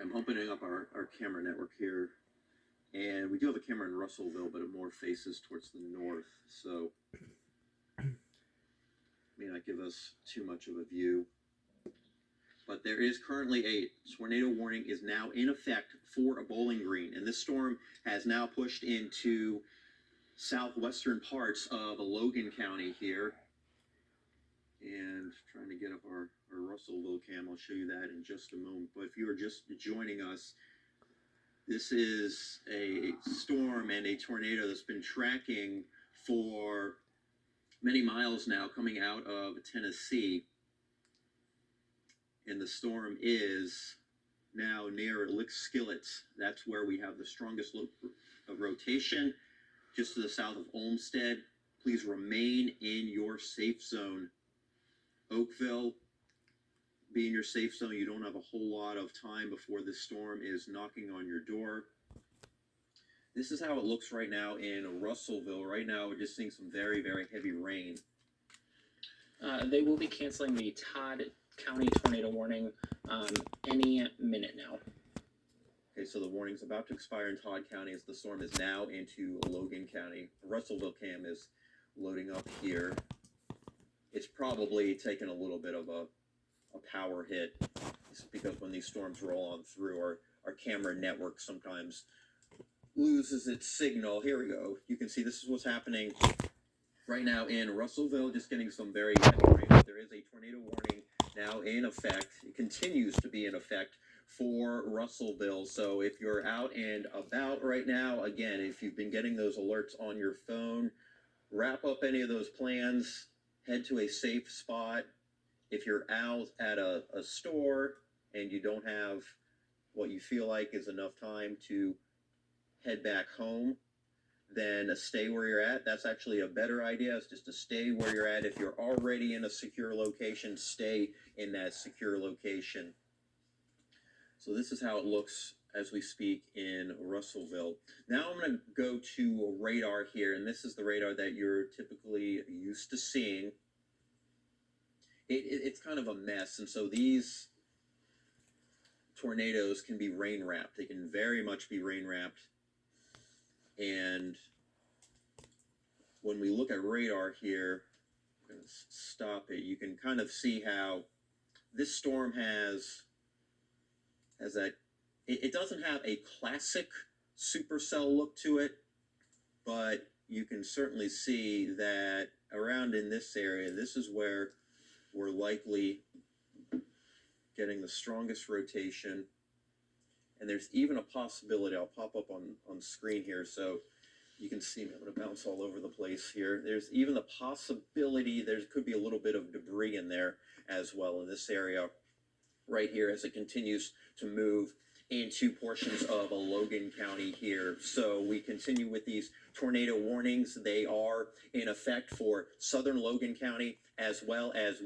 I'm opening up our camera network here, and we do have a camera in Russellville, but it more faces towards the north, so may not give us too much of a view. But there is currently a tornado warning is now in effect for a Bowling Green, and this storm has now pushed into southwestern parts of Logan County here. And trying to get up our Russellville cam. I'll show you that in just a moment. But if you are just joining us, this is a storm and a tornado that's been tracking for many miles now coming out of Tennessee. And the storm is now near Lickskillet. That's where we have the strongest rotation, just to the south of Olmsted. Please remain in your safe zone. Oakville, be in your safe zone. You don't have a whole lot of time before this storm is knocking on your door. This is how it looks right now in Russellville. Right now, we're just seeing some very, very heavy rain. They will be canceling the Todd County tornado warning any minute now. Okay, so the warning's about to expire in Todd County as the storm is now into Logan County. The Russellville cam is loading up here. It's probably taken a little bit of a power hit. It's because when these storms roll on through, our camera network sometimes loses its signal. Here we go. You can see this is what's happening right now in Russellville, just getting some very heavy rain. There is a tornado warning now in effect. It continues to be in effect for Russellville. So if you're out and about right now, again, if you've been getting those alerts on your phone, wrap up any of those plans, head to a safe spot. If you're out at a store and you don't have what you feel like is enough time to head back home, then stay where you're at. That's actually a better idea, is just to stay where you're at. If you're already in a secure location, stay in that secure location. So this is how it looks as we speak in Russellville. Now I'm going to go to a radar here, and this is the radar that you're typically used to seeing. It's kind of a mess, and so these tornadoes can be rain wrapped. They can very much be rain wrapped. And when we look at radar here, I'm going to stop it. You can kind of see how this storm has that. It doesn't have a classic supercell look to it, but you can certainly see that around in this area, this is where we're likely getting the strongest rotation. And there's even a possibility, I'll pop up on screen here so you can see me. I'm going to bounce all over the place here. There's even the possibility there could be a little bit of debris in there as well in this area right here as it continues to move into portions of Logan County here. So we continue with these tornado warnings. They are in effect for southern Logan County as well as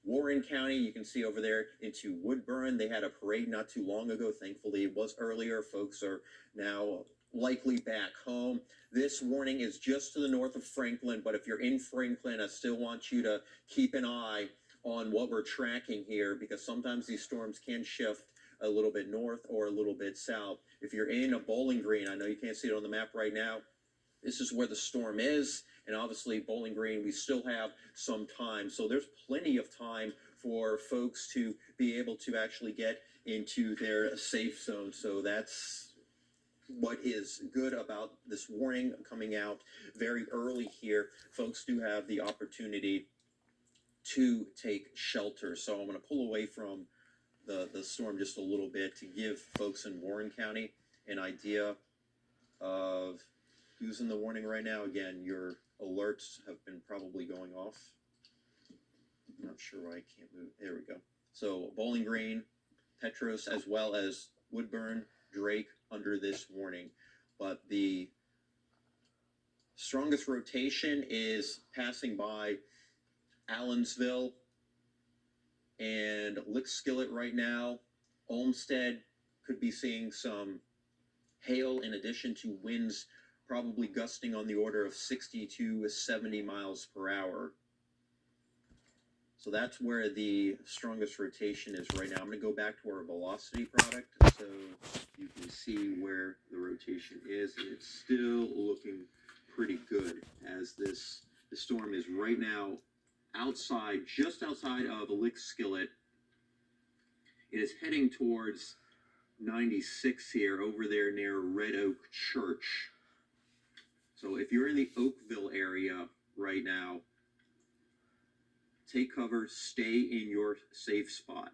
Warren County. You can see over there into Woodburn. They had a parade not too long ago. Thankfully, it was earlier. Folks are now likely back home. This warning is just to the north of Franklin, but if you're in Franklin, I still want you to keep an eye on what we're tracking here, because sometimes these storms can shift a little bit north or a little bit south. If you're in a Bowling Green, I know you can't see it on the map right now, this is where the storm is. And obviously Bowling Green, we still have some time. So there's plenty of time for folks to be able to actually get into their safe zone. So that's what is good about this warning coming out very early here. Folks do have the opportunity to take shelter. So I'm going to pull away from the storm just a little bit to give folks in Warren County an idea of who's in the warning right now. Again, your alerts have been probably going off. I'm not sure why I can't move. There we go. So Bowling Green, Petros, as well as Woodburn, Drake under this warning. But the strongest rotation is passing by Allensville and Lickskillet right now. Olmsted could be seeing some hail in addition to winds probably gusting on the order of 60 to 70 miles per hour. So that's where the strongest rotation is right now. I'm going to go back to our velocity product so you can see where the rotation is. And it's still looking pretty good as the storm is right now outside, just outside of the Lick Skillet. It is heading towards 96 here over there near Red Oak Church. So if you're in the Oakville area right now, take cover, stay in your safe spot.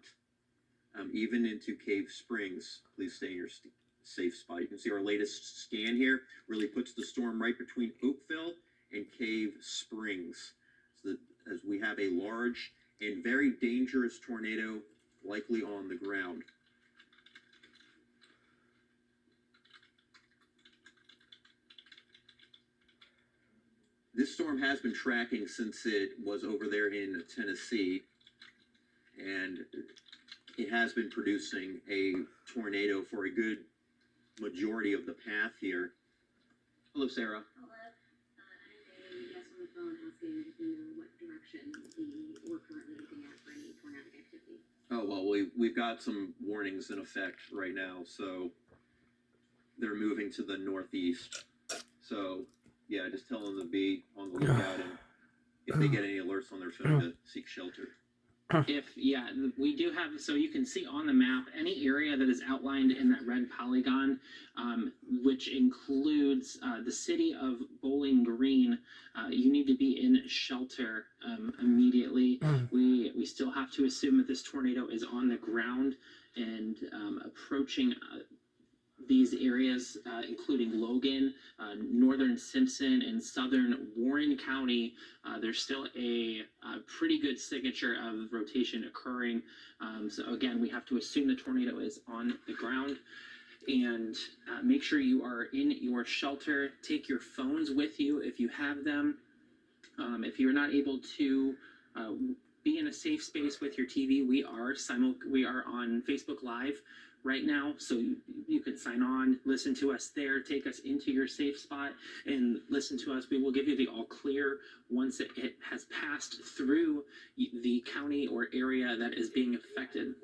Even into Cave Springs, please stay in your safe spot. You can see our latest scan here really puts the storm right between Oakville and Cave Springs. So as we have a large and very dangerous tornado likely on the ground. This storm has been tracking since it was over there in Tennessee, and it has been producing a tornado for a good majority of the path here. Hello, Sarah. Hello. I have a guest on the phone asking if you know what direction we're currently looking at for any tornadic activity. Oh, well, we've got some warnings in effect right now, so they're moving to the northeast. So, yeah, just tell them to be on the lookout, and if they get any alerts on their phone, to seek shelter. We do have, so you can see on the map any area that is outlined in that red polygon, which includes the city of Bowling Green. You need to be in shelter immediately. We still have to assume that this tornado is on the ground and approaching these areas, including Logan, northern Simpson, and southern Warren County. There's still a pretty good signature of rotation occurring. So again, we have to assume the tornado is on the ground. And make sure you are in your shelter. Take your phones with you if you have them. If you're not able to be in a safe space with your TV, we are on Facebook Live right now, so you can sign on, listen to us there, take us into your safe spot, and listen to us. We will give you the all clear once it has passed through the county or area that is being affected.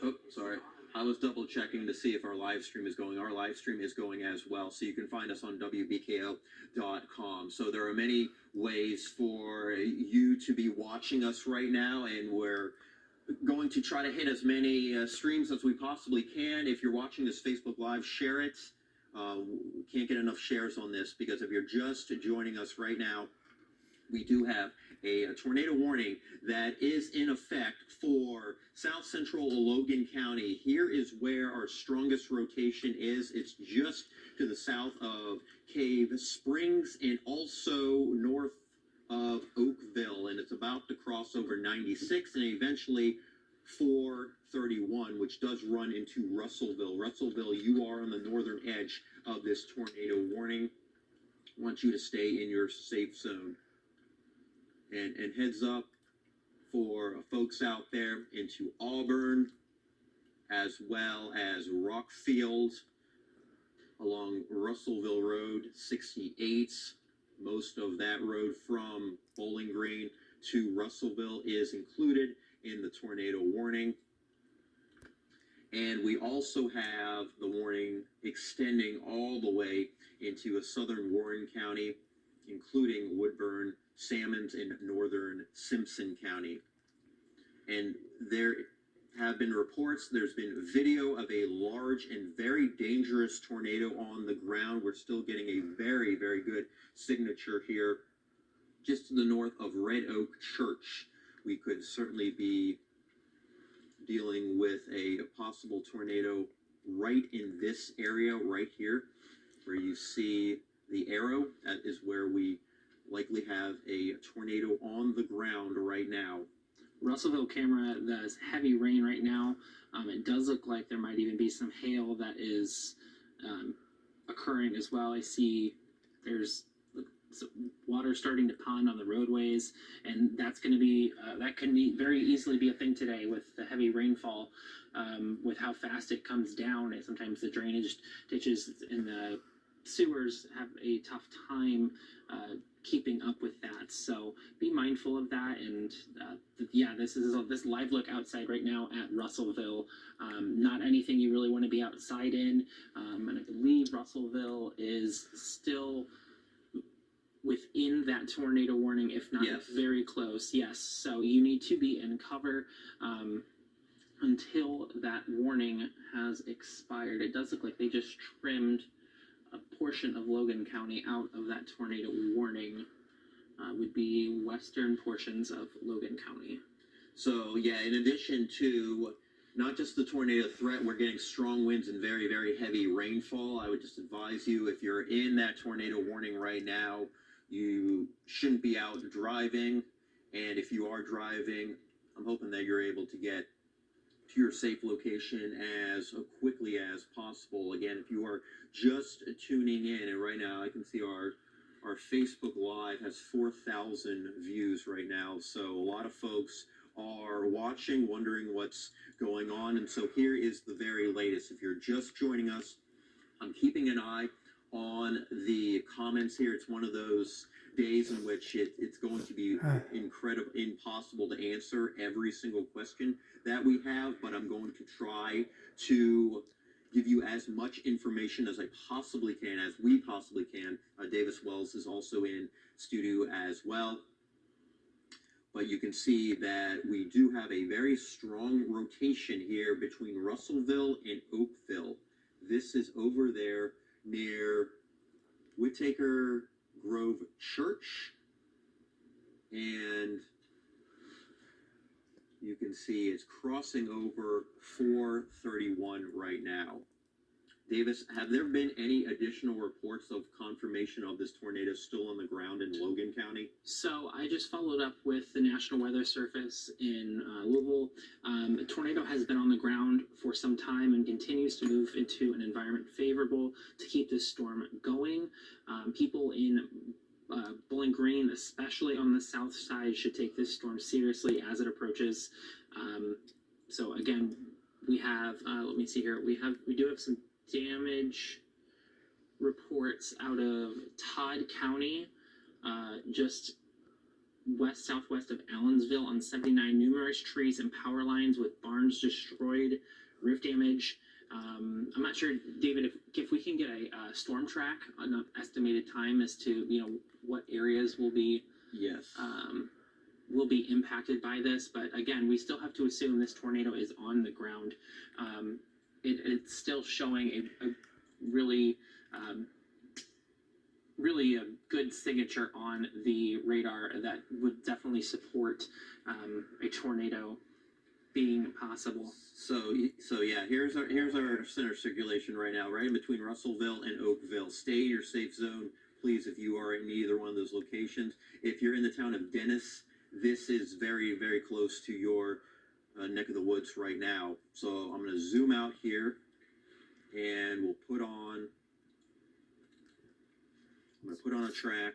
Oh, sorry. I was double checking to see if our live stream is going. Our live stream is going as well, so you can find us on WBKO.com. So there are many ways for you to be watching us right now, and we're going to try to hit as many streams as we possibly can. If you're watching this Facebook Live, share it. We can't get enough shares on this, because if you're just joining us right now, we do have a tornado warning that is in effect for south central Logan County. Here is where our strongest rotation is. It's just to the south of Cave Springs and also north of Oakville, and it's about to cross over 96 and eventually 431, which does run into Russellville. Russellville, you are on the northern edge of this tornado warning. I want you to stay in your safe zone. And heads up for folks out there into Auburn, as well as Rockfield, along Russellville Road 68. Most of that road from Bowling Green to Russellville is included in the tornado warning. And we also have the warning extending all the way into a southern Warren County, including Woodburn, Salmons, and northern Simpson County. And there have been reports, there's been video of a large and very dangerous tornado on the ground. We're still getting a very, very good signature here just to the north of Red Oak Church. We could certainly be dealing with a possible tornado right in this area right here, where you see the arrow. That is where we likely have a tornado on the ground right now. Russellville camera, there's heavy rain right now. It does look like there might even be some hail that is occurring as well. I see there's water starting to pond on the roadways, and that's going to be that can very easily be a thing today with the heavy rainfall, with how fast it comes down. And sometimes the drainage ditches in the sewers have a tough time keeping up with that. So be mindful of that. And yeah, this live look outside right now at Russellville. Not anything you really want to be outside in. And I believe Russellville is still within that tornado warning, if not Yes. very close. Yes. So you need to be in cover until that warning has expired. It does look like they just trimmed a portion of Logan County out of that tornado warning. Would be western portions of Logan County. So yeah, in addition to not just the tornado threat, we're getting strong winds and very, very heavy rainfall. I would just advise you, if you're in that tornado warning right now, you shouldn't be out driving. And if you are driving, I'm hoping that you're able to get to your safe location as quickly as possible. Again, if you are just tuning in, and right now I can see our Facebook Live has 4,000 views right now. So a lot of folks are watching, wondering what's going on. And so here is the very latest. If you're just joining us, I'm keeping an eye on the comments here. It's one of those days in which it's going to be impossible to answer every single question that we have, but I'm going to try to give you as much information as I possibly can, as we possibly can. Davis Wells is also in studio as well. But you can see that we do have a very strong rotation here between Russellville and Oakville. This is over there near Whitaker Grove Church. And you can see it's crossing over 431 right now. Davis, have there been any additional reports of confirmation of this tornado still on the ground in Logan County? So I just followed up with the National Weather Service in Louisville. The tornado has been on the ground for some time and continues to move into an environment favorable to keep this storm going. People in Bowling Green, especially on the south side, should take this storm seriously as it approaches. So again, we have, let me see here, we do have some damage reports out of Todd County, just southwest of Allensville on 79. Numerous trees and power lines with barns destroyed, roof damage. I'm not sure, David, if we can get a storm track, an estimated time as to what areas will be impacted by this. But again, we still have to assume this tornado is on the ground. It's still showing a really really a good signature on the radar that would definitely support a tornado being possible. So yeah, here's our center circulation right now, right in between Russellville and Oakville. Stay in your safe zone, please, if you are in either one of those locations. If you're in the town of Dennis, this is very, very close to your neck of the woods right now. So I'm going to zoom out here, and I'm going to put on a track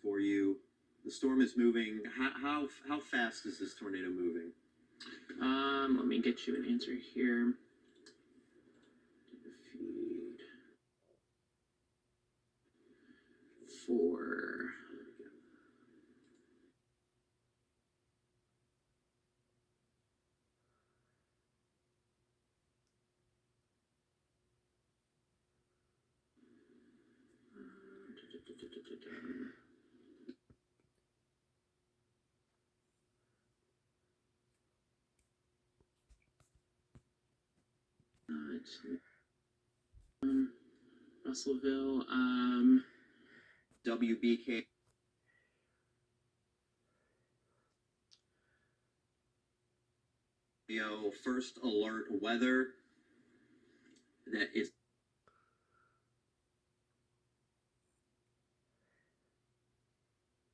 for you. The storm is moving. How fast is this tornado moving? Let me get you an answer here. Feed for Russellville, WBKO first alert weather. That is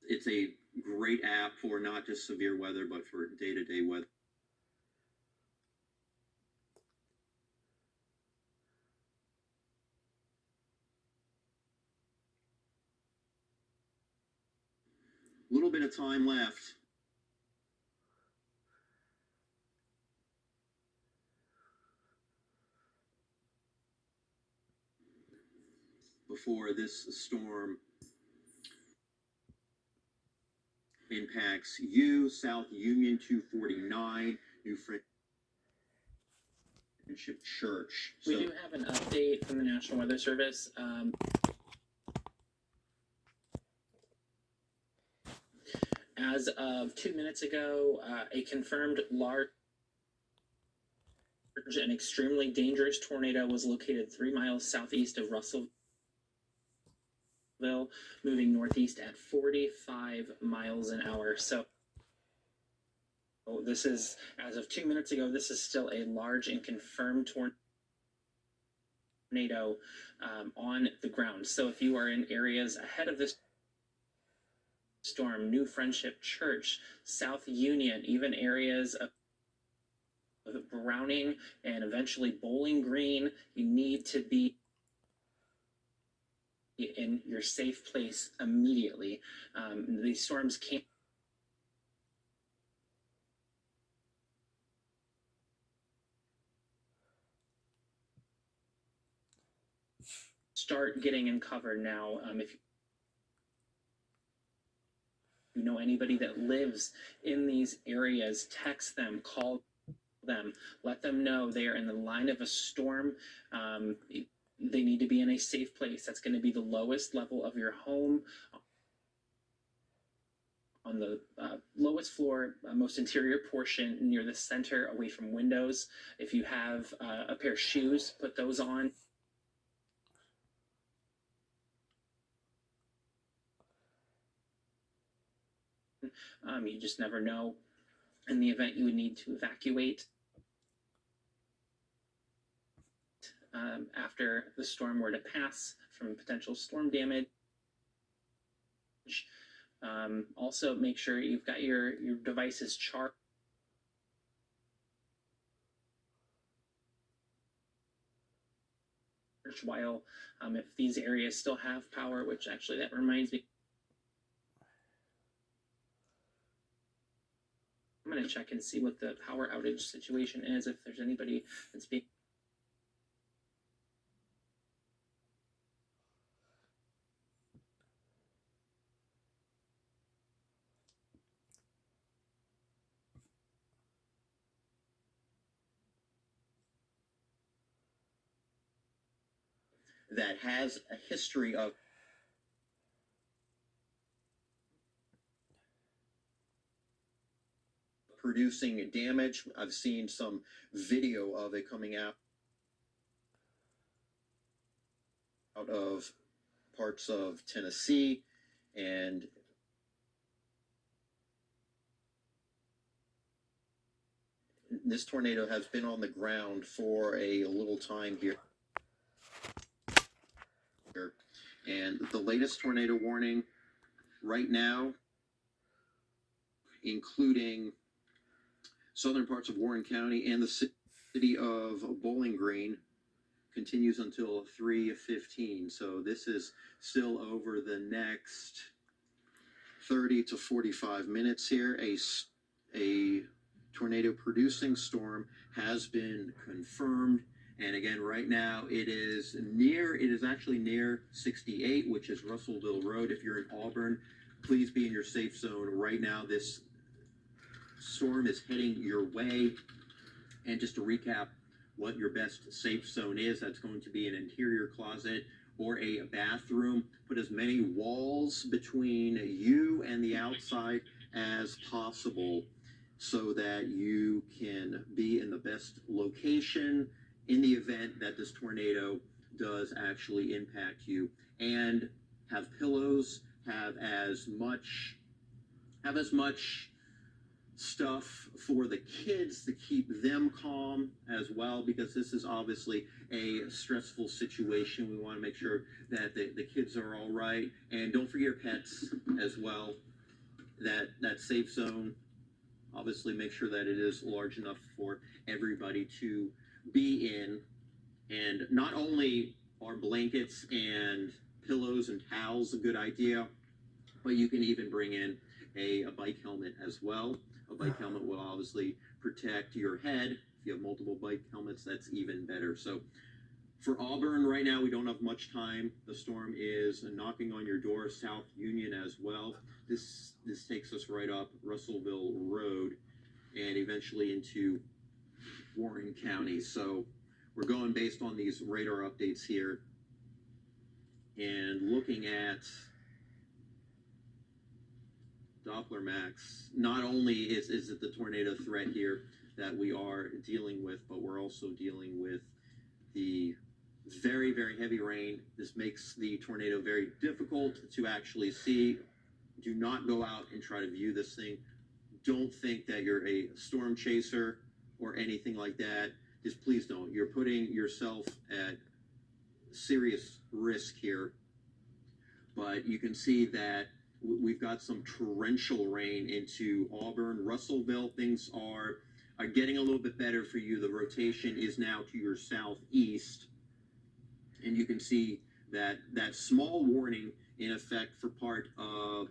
it's a great app for not just severe weather, but for day-to-day weather. A little bit of time left. before this storm impacts you. South Union 249, New Friendship Church. We do have an update from the National Weather Service. As of 2 minutes ago, a confirmed large and extremely dangerous tornado was located 3 miles southeast of Russellville, moving northeast at 45 miles an hour. So this is, as of 2 minutes ago, this is still a large and confirmed tornado on the ground. So if you are in areas ahead of this storm, New Friendship Church, South Union, even areas of Browning and eventually Bowling Green, you need to be in your safe place immediately. These storms can't start getting in cover now. If you know anybody that lives in these areas, text them, call them, let them know they are in the line of a storm. They need to be in a safe place. That's going to be the lowest level of your home, on the lowest floor, most interior portion near the center, away from windows. If you have a pair of shoes, put those on. You just never know. In the event you would need to evacuate after the storm were to pass from potential storm damage. Also, make sure you've got your devices charged while if these areas still have power, which actually that reminds me, I'm going to check and see what the power outage situation is, if there's anybody that's being that has a history of producing damage. I've seen some video of it coming out of parts of Tennessee, and this tornado has been on the ground for a little time here. And the latest tornado warning right now, including southern parts of Warren County and the city of Bowling Green, continues until 3:15. So this is still over the next 30 to 45 minutes here. A tornado producing storm has been confirmed. And again, right now it is actually near 68, which is Russellville Road. If you're in Auburn, please be in your safe zone right now. This storm is heading your way. And just to recap what your best safe zone is, that's going to be an interior closet or a bathroom. Put as many walls between you and the outside as possible so that you can be in the best location in the event that this tornado does actually impact you. And have pillows, have as much stuff for the kids to keep them calm as well, because this is obviously a stressful situation. We want to make sure that the kids are all right. And don't forget your pets as well. That safe zone, obviously make sure that it is large enough for everybody to be in. And not only are blankets and pillows and towels a good idea, but you can even bring in a bike helmet as well. A bike helmet will obviously protect your head. If you have multiple bike helmets, that's even better. So For Auburn, right now, we don't have much time. The storm is knocking on your door, South Union as well. This takes us right up Russellville Road and eventually into Warren County. So we're going based on these radar updates here and looking at Doppler max. Not only is it the tornado threat here that we are dealing with, but we're also dealing with the very, very heavy rain. This makes the tornado very difficult to actually see. Do not go out and try to view this thing. Don't think that you're a storm chaser or anything like that. Just please don't. You're putting yourself at serious risk here. But you can see that we've got some torrential rain into Auburn, Russellville. Things are getting a little bit better for you. The rotation is now to your southeast. And you can see that small warning in effect for part of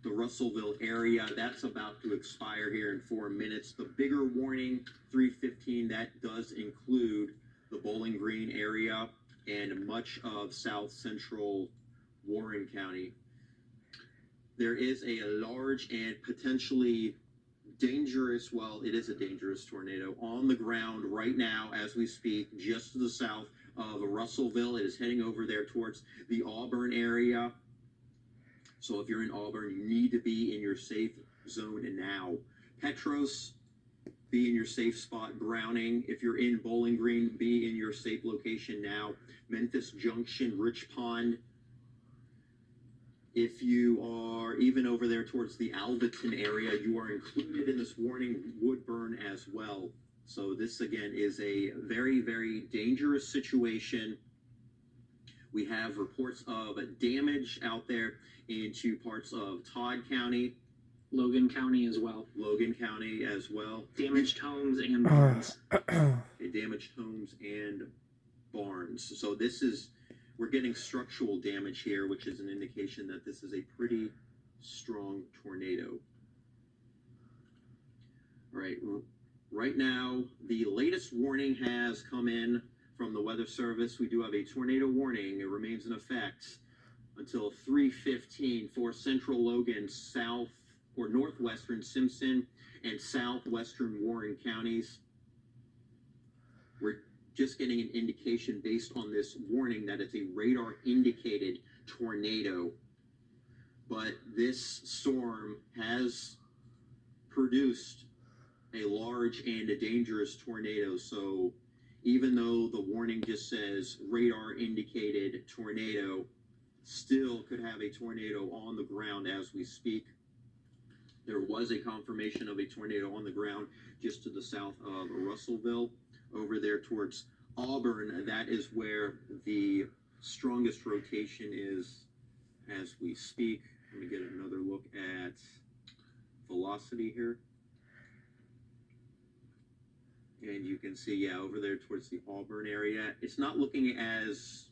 the Russellville area, that's about to expire here in 4 minutes. The bigger warning, 3:15, that does include the Bowling Green area and much of south central Warren County. There is a large and potentially dangerous, well, it is a dangerous tornado on the ground right now as we speak, just to the south of Russellville. It is heading over there towards the Auburn area. So if you're in Auburn, you need to be in your safe zone now. Petros, be in your safe spot. Browning, if you're in Bowling Green, be in your safe location now. Memphis Junction, Rich Pond. If you are even over there towards the Alvaton area, you are included in this warning. Woodburn as well. So this, again, is a very, very dangerous situation. We have reports of damage out there into parts of Todd County. Logan County as well. Logan County as well. Damaged homes and barns. Okay, damaged homes and barns. So this is, we're getting structural damage here, which is an indication that this is a pretty strong tornado. All right. Right now, the latest warning has come in from the Weather Service. We do have a tornado warning. It remains in effect until 3:15 for central Logan, south or northwestern Simpson, and southwestern Warren counties. We're just getting an indication based on this warning that it's a radar-indicated tornado. But this storm has produced a large and a dangerous tornado. So even though the warning just says radar-indicated tornado, still could have a tornado on the ground as we speak. There was a confirmation of a tornado on the ground just to the south of Russellville. Over there towards Auburn, that is where the strongest rotation is as we speak. Let me get another look at velocity here. And you can see, yeah, over there towards the Auburn area, it's not looking as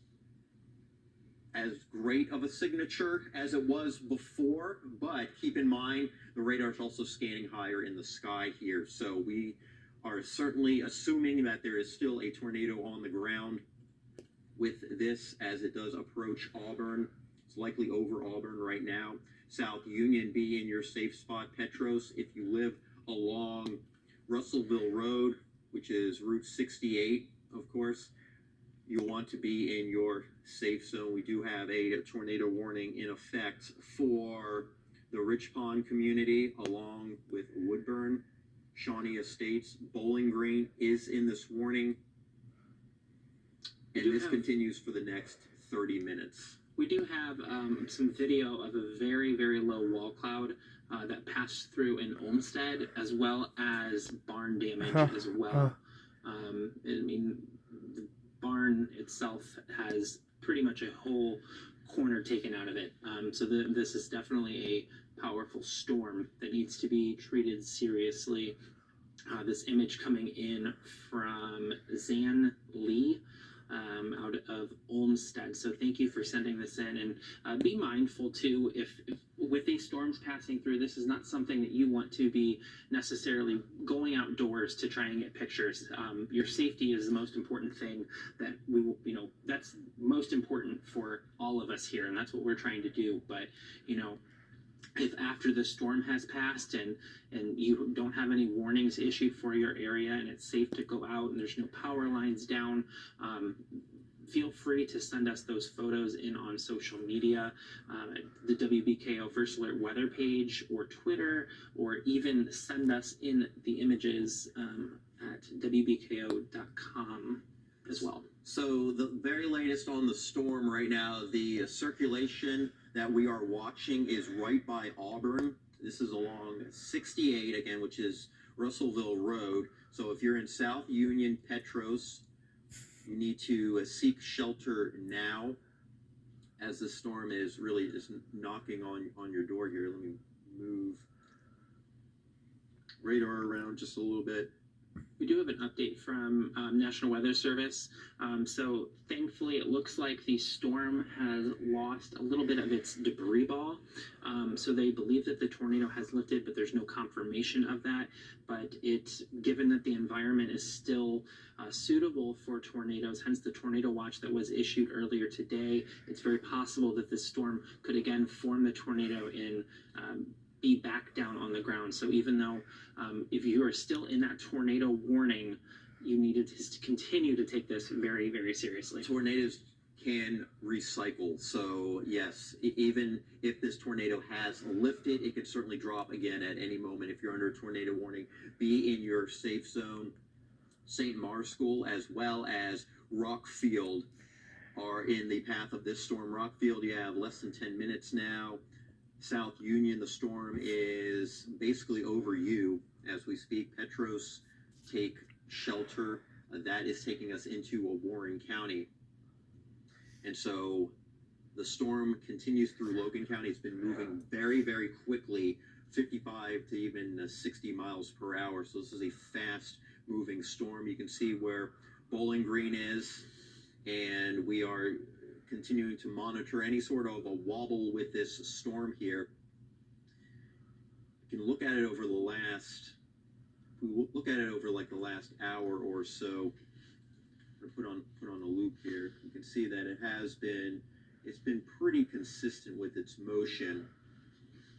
great of a signature as it was before, but keep in mind, the radar is also scanning higher in the sky here. So we are certainly assuming that there is still a tornado on the ground with this as it does approach Auburn. It's likely over Auburn right now. South Union, be in your safe spot. Petros, if you live along Russellville Road, which is Route 68, of course, you'll want to be in your safe zone. We do have a tornado warning in effect for the Rich Pond community along with Woodburn, Shawnee Estates. Bowling Green is in this warning. And this continues for the next 30 minutes. We do have some video of a very, very low wall cloud that passed through in Olmsted, as well as barn damage as well. I mean, the barn itself has pretty much a whole corner taken out of it. So this is definitely a powerful storm that needs to be treated seriously. This image coming in from Zan Lee out of Olmsted. So thank you for sending this in, and be mindful too if with these storms passing through, this is not something that you want to be necessarily going outdoors to try and get pictures. Your safety is the most important thing that that's most important for all of us here, and that's what we're trying to do. But, if after the storm has passed and you don't have any warnings issued for your area and it's safe to go out and there's no power lines down, feel free to send us those photos in on social media, the WBKO First Alert weather page or Twitter, or even send us in the images at WBKO.com as well. So the very latest on the storm right now, the circulation that we are watching is right by Auburn. This is along 68 again, which is Russellville Road. So if you're in South Union, Petros, you need to seek shelter now, as the storm is really just knocking on your door here. Let me move radar around just a little bit. We do have an update from National Weather Service. So thankfully, it looks like the storm has lost a little bit of its debris ball. So they believe that the tornado has lifted, but there's no confirmation of that. But given that the environment is still suitable for tornadoes, hence the tornado watch that was issued earlier today, it's very possible that this storm could again form the tornado and be back down on the ground. So even though if you are still in that tornado warning, you need to continue to take this very, very seriously. Tornadoes can recycle. So yes, even if this tornado has lifted, it can certainly drop again at any moment. If you're under a tornado warning, be in your safe zone. St. Mars School as well as Rockfield are in the path of this storm. Rockfield, you have less than 10 minutes now. South Union, the storm is basically over you as we speak. Petros, take shelter. That is taking us into a Warren County. And so the storm continues through Logan County. It's been moving very, very quickly, 55 to even 60 miles per hour. So this is a fast moving storm. You can see where Bowling Green is, and we are continuing to monitor any sort of a wobble with this storm here. You can look at it over like the last hour or so. Put on a loop here. You can see that it's been pretty consistent with its motion,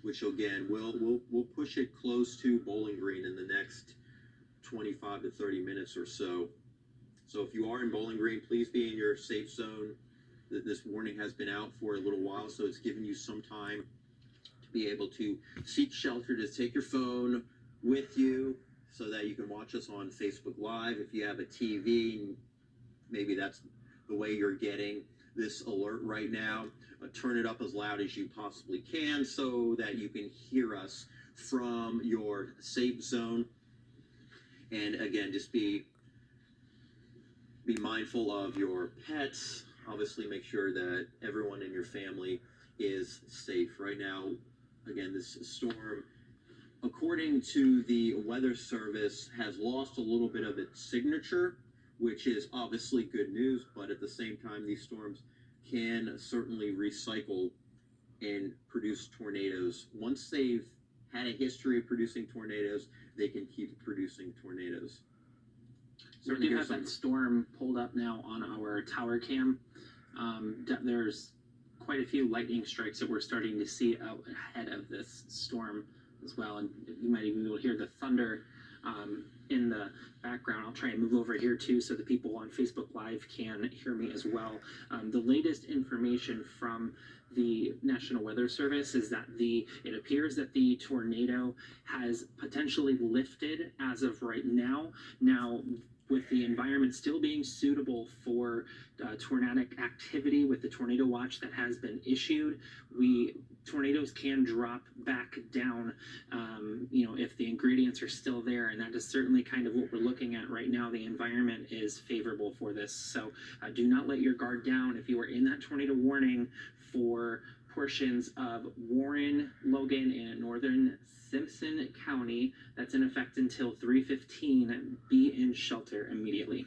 which again we'll push it close to Bowling Green in the next 25 to 30 minutes or so. So if you are in Bowling Green, please be in your safe zone. This warning has been out for a little while, so it's giving you some time to be able to seek shelter, to take your phone with you so that you can watch us on Facebook Live. If you have a TV, maybe that's the way you're getting this alert right now. Turn it up as loud as you possibly can so that you can hear us from your safe zone. And again, just be mindful of your pets. Obviously, make sure that everyone in your family is safe. Right now, again, this storm, according to the Weather Service, has lost a little bit of its signature, which is obviously good news, but at the same time, these storms can certainly recycle and produce tornadoes. Once they've had a history of producing tornadoes, they can keep producing tornadoes. So we do have that storm pulled up now on our tower cam. There's quite a few lightning strikes that we're starting to see out ahead of this storm as well, and you might even be able to hear the thunder in the background. I'll try and move over here too so the people on Facebook Live can hear me as well. The latest information from the National Weather Service is that it appears that the tornado has potentially lifted as of right now. Now, with the environment still being suitable for tornadic activity with the tornado watch that has been issued, tornadoes can drop back down, if the ingredients are still there, and that is certainly kind of what we're looking at right now. The environment is favorable for this, so do not let your guard down. If you are in that tornado warning for portions of Warren, Logan, and northern Simpson County, that's in effect until 3:15, be in shelter immediately.